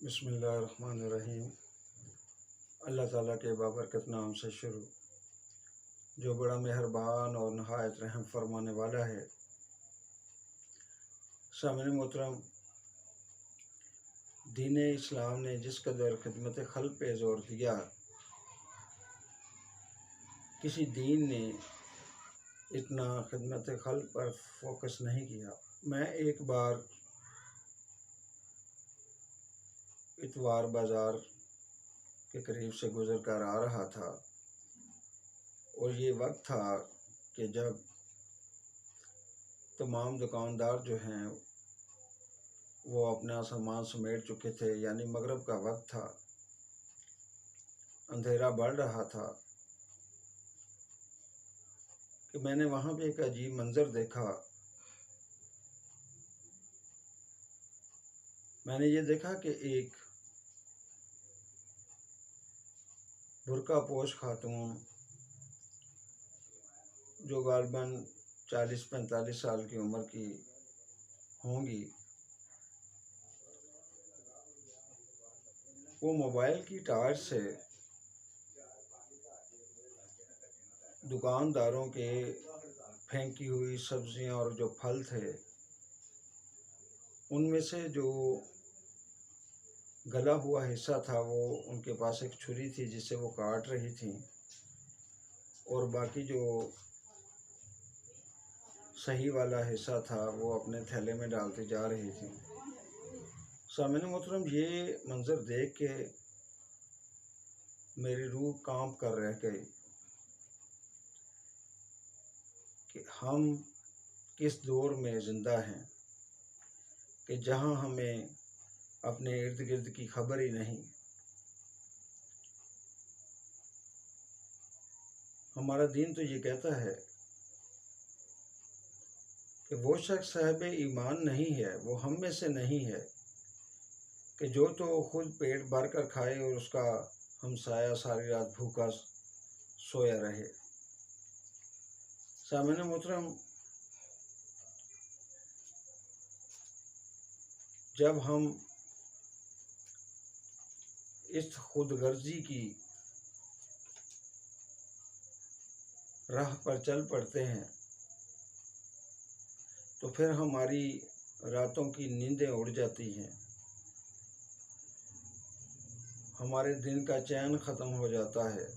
بسم اللہ الرحمن الرحیم۔ اللہ تعالیٰ کے بابرکت نام سے شروع، جو بڑا مہربان اور نہایت رحم فرمانے والا ہے۔ سامعین محترم، دین اسلام نے جس قدر خدمت خلق پہ زور دیا، کسی دین نے اتنا خدمت خلق پر فوکس نہیں کیا۔ میں ایک بار اتوار بازار کے قریب سے گزر کر آ رہا تھا، اور یہ وقت تھا کہ جب تمام دکاندار جو ہیں وہ اپنا سامان سمیٹ چکے تھے، یعنی مغرب کا وقت تھا، اندھیرا بڑھ رہا تھا کہ میں نے وہاں پہ ایک عجیب منظر دیکھا۔ میں نے یہ دیکھا کہ ایک برقع پوش خاتون جو غالباً 40-45 سال کی عمر کی ہوں گی، وہ موبائل کی ٹارچ سے دکانداروں کے پھینکی ہوئی سبزیاں اور جو پھل تھے ان میں سے جو گلا ہوا حصہ تھا، وہ ان کے پاس ایک چھری تھی جس سے وہ کاٹ رہی تھیں، اور باقی جو صحیح والا حصہ تھا وہ اپنے تھیلے میں ڈالتی جا رہی تھیں۔ سامعین محترم، یہ منظر دیکھ کے میری روح کانپ کر رہ گئی کہ ہم کس دور میں زندہ ہیں کہ جہاں ہمیں اپنے ارد گرد کی خبر ہی نہیں۔ ہمارا دین تو یہ کہتا ہے کہ وہ شخص صاحب ایمان نہیں ہے، وہ ہم میں سے نہیں ہے کہ جو تو خود پیٹ بھر کر کھائے اور اس کا ہمسایہ ساری رات بھوکا سویا رہے۔ سامعین محترم، جب ہم اس خود غرضی کی راہ پر چل پڑتے ہیں تو پھر ہماری راتوں کی نیندیں اڑ جاتی ہیں، ہمارے دن کا چین ختم ہو جاتا ہے،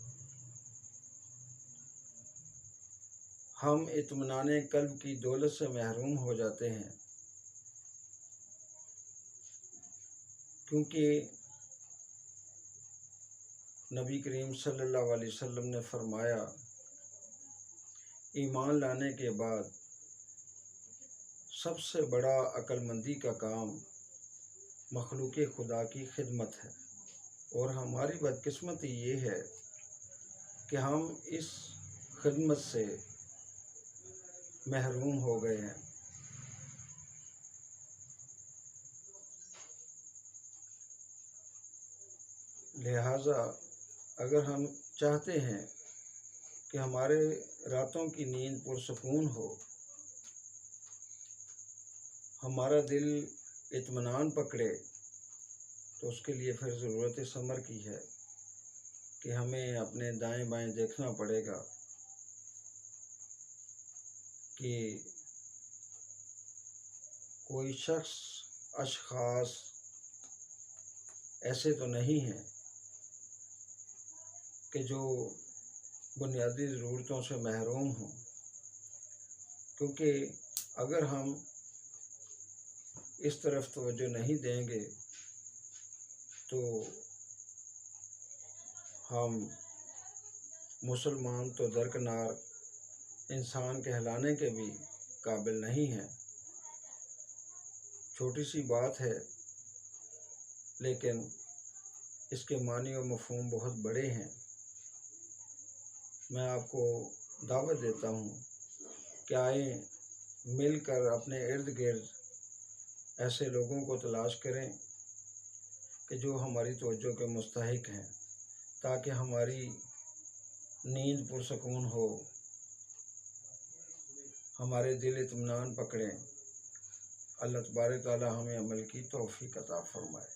ہم اطمینان قلب کی دولت سے محروم ہو جاتے ہیں، کیونکہ نبی کریم صلی اللہ علیہ وسلم نے فرمایا، ایمان لانے کے بعد سب سے بڑا عقل مندی کا کام مخلوق خدا کی خدمت ہے، اور ہماری بدقسمتی یہ ہے کہ ہم اس خدمت سے محروم ہو گئے ہیں۔ لہٰذا اگر ہم چاہتے ہیں کہ ہمارے راتوں کی نیند پرسکون ہو، ہمارا دل اطمینان پکڑے، تو اس کے لیے پھر ضرورت ثمر کی ہے کہ ہمیں اپنے دائیں بائیں دیکھنا پڑے گا کہ کوئی شخص، اشخاص ایسے تو نہیں ہیں کہ جو بنیادی ضرورتوں سے محروم ہوں، کیونکہ اگر ہم اس طرف توجہ نہیں دیں گے تو ہم مسلمان تو درکنار انسان کہلانے کے بھی قابل نہیں ہیں۔ چھوٹی سی بات ہے لیکن اس کے معنی و مفہوم بہت بڑے ہیں۔ میں آپ کو دعوت دیتا ہوں کہ آئیں مل کر اپنے ارد گرد ایسے لوگوں کو تلاش کریں کہ جو ہماری توجہ کے مستحق ہیں، تاکہ ہماری نیند پرسکون ہو، ہمارے دل اطمینان پکڑیں۔ اللہ تبارک تعالی ہمیں عمل کی توفیق عطا فرمائے۔